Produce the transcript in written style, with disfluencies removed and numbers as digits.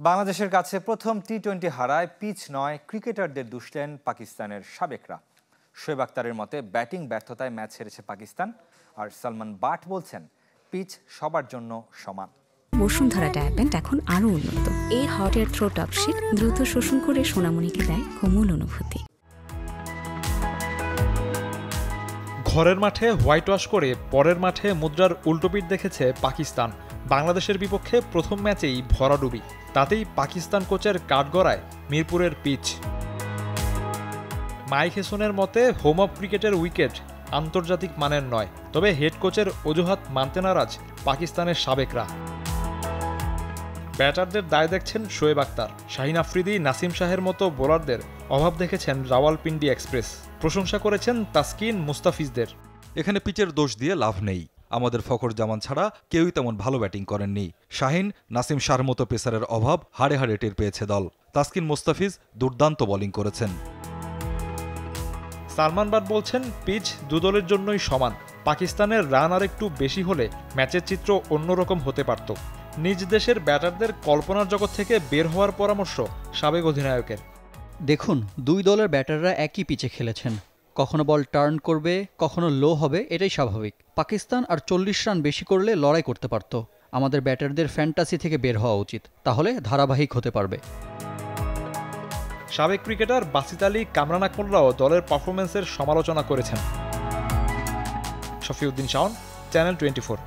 বাংলাদেশের কাছে প্রথম টি-20 হারায় পিচ নয় ক্রিকেটারদের দুষলেন পাকিস্তানের সাবেকরা। শোয়েব আখতারের মতে ব্যাটিং ব্যর্থতায় ম্যাচ হেরেছে পাকিস্তান। আর সালমান বাট বলছেন পিচ সবার জন্য সমান। বসুন্ধরা ডায়াপেন্ট এখন আরো উন্নত। এই hot air through top sheet দ্রুত শোষণ করে সোনামণিকে দেয় কোমল অনুভূতি। ঘরের মাঠে হোয়াইট ওয়াশ করে পরের মাঠে মুদ্রার উল্টোপিঠ দেখেছে পাকিস্তান। বাংলাদেশের বিপক্ষে প্রথম ম্যাচেই ভরাডুবি, তাতেই পাকিস্তান কোচের কাঠগড়ায় মিরপুরের পিচ। মাইক হেসনের মতে হোম অফ ক্রিকেটের উইকেট আন্তর্জাতিক মানের নয়, তবে হেড কোচের অজুহাত মানতে নারাজ পাকিস্তানের সাবেকরা। ব্যাটারদের দায় দেখছেন শোয়েব আখতার, শাহিন আফ্রিদি, নাসিম শাহের মতো বোলারদের অভাব দেখেছেন রাওয়ালপিন্ডি এক্সপ্রেস। প্রশংসা করেছেন তাসকিন মুস্তাফিজদের। এখানে পিচের দোষ দিয়ে লাভ নেই, আমাদের ফখর জামান ছাড়া কেউই তেমন ভালো ব্যাটিং করেননি। শাহিন, নাসিম শাহর মতো পেসারের অভাব হাড়ে হাড়ে টের পেয়েছে দল। তাসকিন মুস্তাফিজ দুর্দান্ত বোলিং করেছেন। সালমান বাট বলছেন পিচ দুদলের জন্যই সমান। পাকিস্তানের রান আর একটু বেশি হলে ম্যাচের চিত্র অন্যরকম হতে পারত। নিজ দেশের ব্যাটারদের কল্পনার জগৎ থেকে বের হওয়ার পরামর্শ সাবেক অধিনায়কের। দেখুন, দুই দলের ব্যাটাররা একই পিচে খেলেছেন। কখনো বল টার্ন করবে, কখনো লো হবে, এটাই স্বাভাবিক। পাকিস্তান আর 40 রান বেশি করলে লড়াই করতে পারত। আমাদের ব্যাটারদের ফ্যান্টাসি থেকে বের হওয়া উচিত, তাহলে ধারাবাহিক হতে পারবে। সাবেক ক্রিকেটার বাসিত আলী, কামরান আকমলরাও দলের পারফরম্যান্সের সমালোচনা করেছেন। শফিউদ্দিন শাওন, চ্যানেল 24।